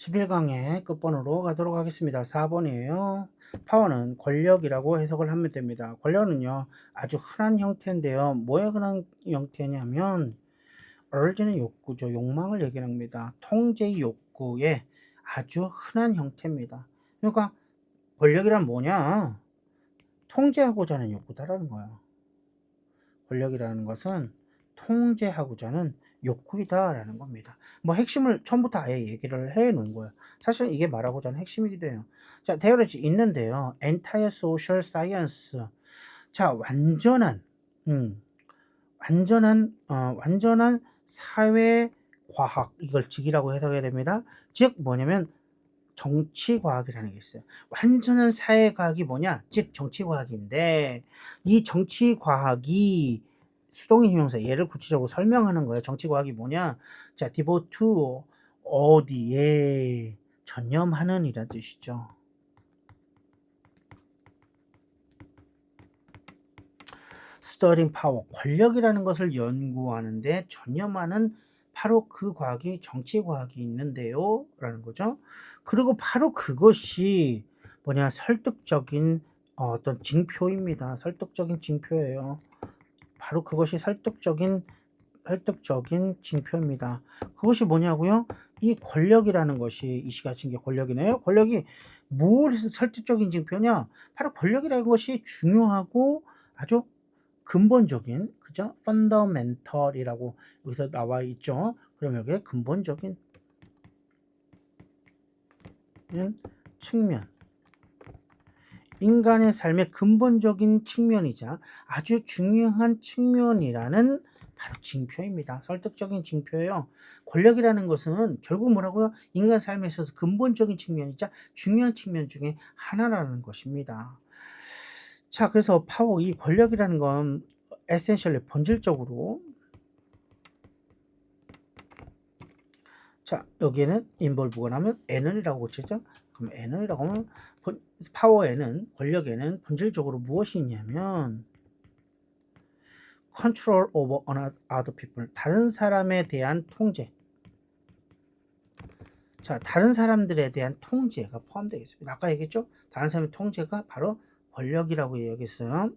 11강의 끝번으로 가도록 하겠습니다. 4번이에요. 파워는 권력이라고 해석을 하면 됩니다. 권력은요, 아주 흔한 형태인데요. 뭐에 흔한 형태냐면, urge는 욕구죠. 욕망을 얘기합니다. 통제 욕구의 아주 흔한 형태입니다. 그러니까, 권력이란 뭐냐? 통제하고자 하는 욕구다라는 거예요. 권력이라는 것은 통제하고자 하는 욕구이다라는 겁니다. 뭐 핵심을 처음부터 아예 얘기를 해 놓은 거예요. 사실 이게 말하고자 하는 핵심이기도 해요. 자, 대열이 있는데요. Entire Social Science. 자, 완전한 사회 과학, 이걸 직이라고 해석해야 됩니다. 즉 뭐냐면 정치과학이라는 게 있어요. 완전한 사회과학이 뭐냐? 즉 정치과학인데, 이 정치과학이 수동인 형용사 얘를 구체적으로 설명하는 거예요. 정치과학이 뭐냐? 자, devote to 어디에 전념하는 이란 뜻이죠. studying power, 권력이라는 것을 연구하는데 전념하는 바로 그 과학이 정치과학이 있는데요 라는 거죠. 그리고 바로 그것이 뭐냐, 설득적인 어떤 징표입니다. 설득적인 징표예요. 바로 그것이 설득적인 징표입니다. 그것이 뭐냐고요? 이 권력이라는 것이, 이 시가 진 게 권력이네요. 권력이 뭘 해서 설득적인 징표냐? 바로 권력이라는 것이 중요하고 아주 근본적인, 그죠? fundamental이라고 여기서 나와 있죠. 그럼 여기에 근본적인 측면, 인간의 삶의 근본적인 측면이자 아주 중요한 측면이라는 바로 징표입니다. 설득적인 징표예요. 권력이라는 것은 결국 뭐라고요? 인간 삶에 있어서 근본적인 측면이자 중요한 측면 중에 하나라는 것입니다. 자, 그래서 파워, 이 권력이라는 건 에센셜리 본질적으로, 자, 여기에는 involve가 나면 n이라고 고치죠. 그럼 n이라고 하면 파워에는, 권력에는 본질적으로 무엇이 있냐면 control over other people, 다른 사람에 대한 통제. 자, 다른 사람들에 대한 통제가 포함되겠습니다. 아까 얘기했죠? 다른 사람의 통제가 바로 권력이라고 얘기했어요.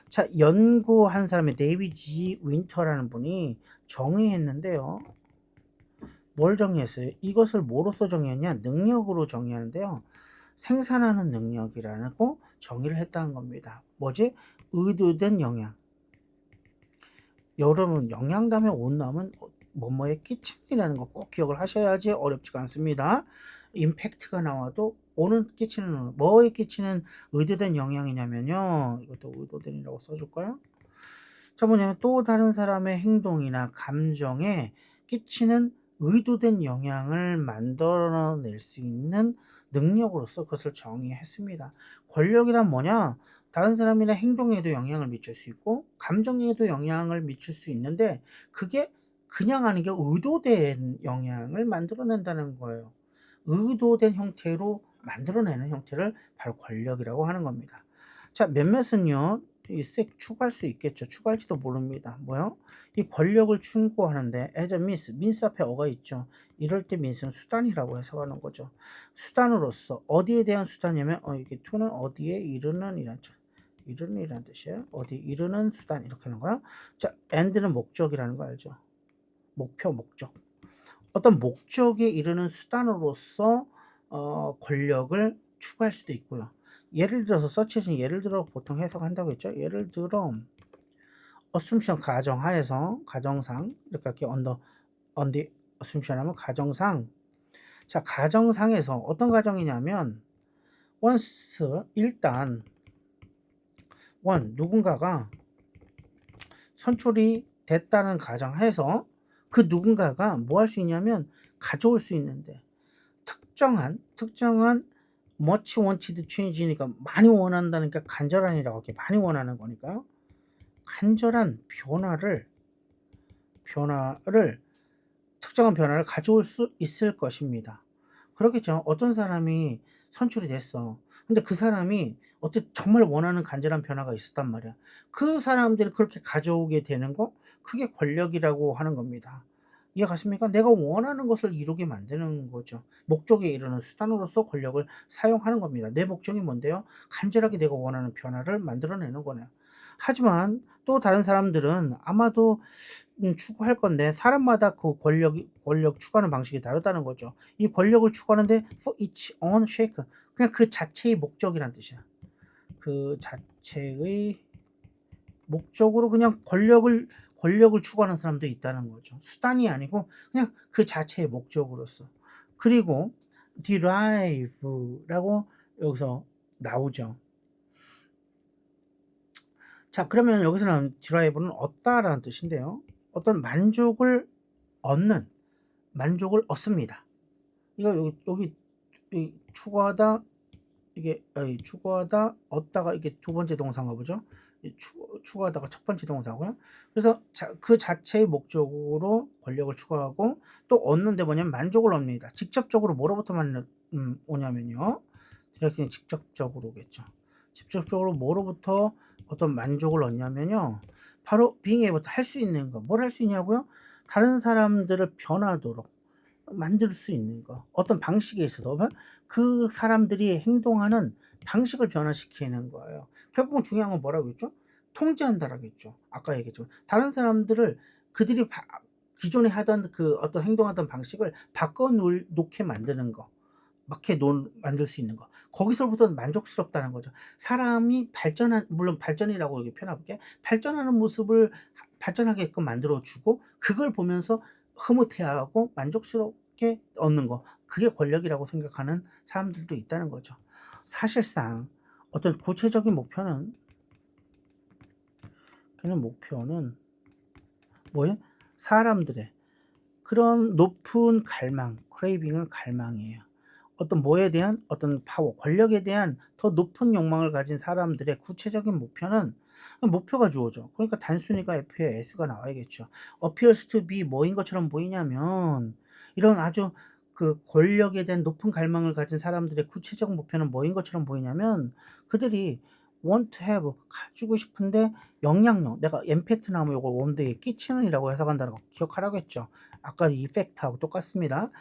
자, 연구한 사람의 데이비드 G. 윈터라는 분이 정의했는데요. 뭘 정의했어요? 이것을 뭐로서 정의했냐? 능력으로 정의하는데요. 생산하는 능력이라고 정의를 했다는 겁니다. 뭐지? 의도된 영향. 여러분, 영향 다음에 온 다음은 뭐뭐에 끼침이라는 거 꼭 기억을 하셔야지 어렵지가 않습니다. 임팩트가 나와도 오는 끼치는, 뭐에 끼치는 의도된 영향이냐면요. 이것도 의도된이라고 써줄까요? 자, 뭐냐면 또 다른 사람의 행동이나 감정에 끼치는 의도된 영향을 만들어낼 수 있는 능력으로서 그것을 정의했습니다. 권력이란 뭐냐? 다른 사람이나 행동에도 영향을 미칠 수 있고 감정에도 영향을 미칠 수 있는데, 그게 그냥 하는 게 의도된 영향을 만들어낸다는 거예요. 의도된 형태로 만들어내는 형태를 바로 권력이라고 하는 겁니다. 자, 몇몇은요, 이색 추구할 수 있겠죠. 추구할지도 모릅니다. 뭐요? 이 권력을 추구하는데 as a means 앞에 어가 있죠. 이럴 때 means는 수단이라고 해석하는 거죠. 수단으로서, 어디에 대한 수단이냐면 이게 to는 어디에 이르는 이란 뜻이에요. 어디 이르는 수단, 이렇게 하는 거야. 자, and는 목적이라는 거 알죠? 목표, 목적. 어떤 목적에 이르는 수단으로서 권력을 추구할 수도 있고요. 예를 들어서 서치는 예를 들어 보통 해석한다고 했죠. 예를 들어 assumption, 가정하에서, 가정상, 이렇게 할게요. on the assumption 하면 가정상. 자, 가정상에서 어떤 가정이냐면 once, 일단 누군가가 선출이 됐다는 가정하에서 그 누군가가 뭐 할 수 있냐면 가져올 수 있는데, 특정한 much wanted change니까 많이 원한다니까 간절한이라고 할게. 많이 원하는 거니까요. 간절한 변화를 특정한 변화를 가져올 수 있을 것입니다. 그렇겠죠. 어떤 사람이 선출이 됐어. 근데 그 사람이 어떤 정말 원하는 간절한 변화가 있었단 말이야. 그 사람들이 그렇게 가져오게 되는 거, 그게 권력이라고 하는 겁니다. 이해 갔습니까? 내가 원하는 것을 이루게 만드는 거죠. 목적에 이르는 수단으로서 권력을 사용하는 겁니다. 내 목적이 뭔데요? 간절하게 내가 원하는 변화를 만들어내는 거네요. 하지만 또 다른 사람들은 아마도 추구할 건데 사람마다 그 권력 추구하는 방식이 다르다는 거죠. 이 권력을 추구하는데 for its own sake 그냥 그 자체의 목적이란 뜻이야. 그 자체의 목적으로 그냥 권력을 추구하는 사람도 있다는 거죠. 수단이 아니고 그냥 그 자체의 목적으로서. 그리고 derive라고 여기서 나오죠. 자, 그러면 여기서는 derive는 얻다라는 뜻인데요. 어떤 얻는 만족을 얻습니다. 이거 여기 이 추구하다 이게 추구하다 얻다가 이게 두 번째 동사인가 보죠. 추구하다가 첫 번째 동사고요. 그래서 그 자체의 목적으로 권력을 추구하고 또 얻는 데 뭐냐면 만족을 얻습니다. 직접적으로 뭐로부터 오냐면요. 디렉트는 직접적으로겠죠. 직접적으로 뭐로부터 어떤 만족을 얻냐면요. 바로 being able 할 수 있는 거. 뭘 할 수 있냐고요? 다른 사람들을 변하도록 만들 수 있는 거. 어떤 방식에 있어서 그 사람들이 행동하는 방식을 변화시키는 거예요. 결국은 중요한 건 뭐라고 했죠? 통제한다라고 했죠. 아까 얘기했죠. 다른 사람들을 그들이 기존에 하던 그 어떤 행동하던 방식을 바꿔 놓게 만드는 거. 만들 수 있는 거. 거기서부터는 만족스럽다는 거죠. 사람이 물론 발전이라고 여기 표현해볼게. 발전하는 모습을 발전하게끔 만들어주고, 그걸 보면서 흐뭇해하고 만족스럽게 얻는 거. 그게 권력이라고 생각하는 사람들도 있다는 거죠. 사실상 어떤 구체적인 목표는 뭐예요? 사람들의 그런 높은 갈망, 크레이빙은 갈망이에요. 어떤 뭐에 대한 어떤 파워, 권력에 대한 더 높은 욕망을 가진 사람들의 구체적인 목표가 주어져. 그러니까 단순히가 F에 S가 나와야겠죠. appears to be 뭐인 것처럼 보이냐면 이런 아주 그 권력에 대한 높은 갈망을 가진 사람들의 구체적 목표는 뭐인 것처럼 보이냐면 그들이 want to have 가지고 싶은데 영향력 내가 임팩트 나오면 요걸 원대에 끼치는 이라고 해석한다는 거 기억하라고 했죠. 아까 이펙트하고 똑같습니다.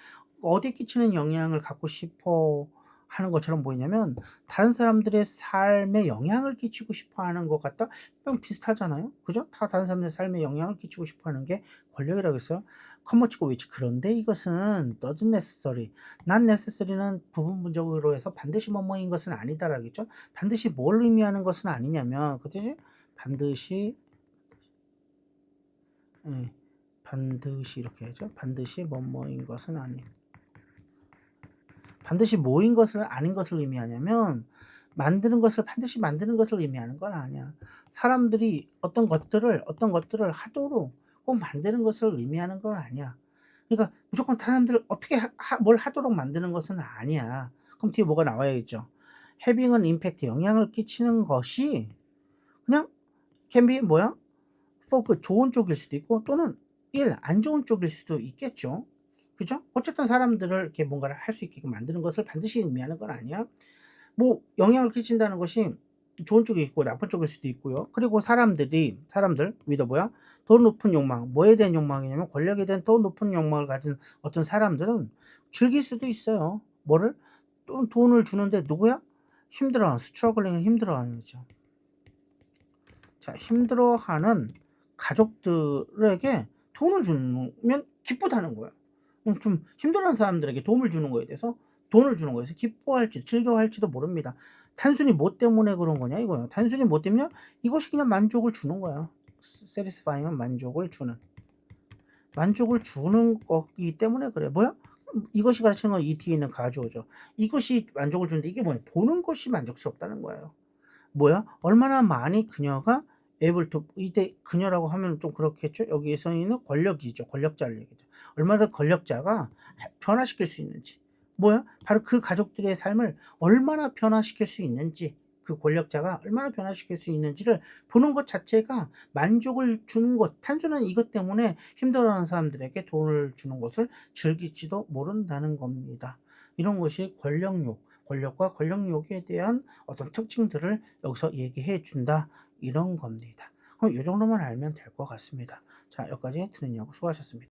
어디에 끼치는 영향을 갖고 싶어 하는 것처럼 보이냐면 다른 사람들의 삶에 영향을 끼치고 싶어 하는 것 같다? 그럼 비슷하잖아요. 그죠? 다 다른 사람들의 삶에 영향을 끼치고 싶어 하는 게 권력이라고 했어요. 커머치고 위치. 그런데 이것은 doesn't necessary. not necessary는 부분적으로 해서 반드시 뭐뭐인 것은 아니다라고 했죠. 반드시 뭘 의미하는 것은 아니냐면 그치? 반드시 반드시 이렇게 하죠. 반드시 뭐뭐인 것은 아닌. 반드시 뭐인 것을 아닌 것을 의미하냐면 반드시 만드는 것을 의미하는 건 아니야. 사람들이 어떤 것들을 하도록 꼭 만드는 것을 의미하는 건 아니야. 그러니까 무조건 사람들을 어떻게 뭘 하도록 만드는 것은 아니야. 그럼 뒤에 뭐가 나와야겠죠. having an impact 영향을 끼치는 것이 그냥 can be 뭐야? for good 좋은 쪽일 수도 있고 또는 안 좋은 쪽일 수도 있겠죠. 그죠? 어쨌든 사람들을 이렇게 뭔가를 할 수 있게끔 만드는 것을 반드시 의미하는 건 아니야. 뭐 영향을 끼친다는 것이 좋은 쪽이 있고 나쁜 쪽일 수도 있고요. 그리고 사람들 위더 뭐야? 더 높은 욕망. 뭐에 대한 욕망이냐면 권력에 대한 더 높은 욕망을 가진 어떤 사람들은 즐길 수도 있어요. 뭐를? 또 돈을 주는데 누구야? 스트러글링은 힘들어하는 거죠. 자, 힘들어하는 가족들에게 돈을 주면 기쁘다는 거예요. 좀 힘들어하는 사람들에게 도움을 주는 거에 대해서 돈을 주는 거에서 기뻐할지 즐거워할지도 모릅니다. 단순히 뭐 때문에 그런 거냐 이거예요. 단순히 뭐 때문이냐? 이것이 그냥 만족을 주는 거야. satisfying은 만족을 주는 거기 때문에 그래. 뭐야? 이것이 가르치는 건 이 뒤에 있는 가주어죠. 이것이 만족을 주는데 이게 뭐냐? 보는 것이 만족스럽다는 거예요. 뭐야? 얼마나 많이 그녀가 able to 이때 그녀라고 하면 좀 그렇겠죠. 여기에서는 권력이죠. 권력자를 얘기죠. 얼마나 권력자가 변화시킬 수 있는지. 뭐야? 바로 그 가족들의 삶을 얼마나 변화시킬 수 있는지 그 권력자가 얼마나 변화시킬 수 있는지를 보는 것 자체가 만족을 주는 것 단순한 이것 때문에 힘들어하는 사람들에게 돈을 주는 것을 즐길지도 모른다는 겁니다. 이런 것이 권력과 권력욕에 대한 어떤 특징들을 여기서 얘기해 준다 이런 겁니다. 그럼 이 정도만 알면 될 것 같습니다. 자, 여기까지 들으냐고 수고하셨습니다.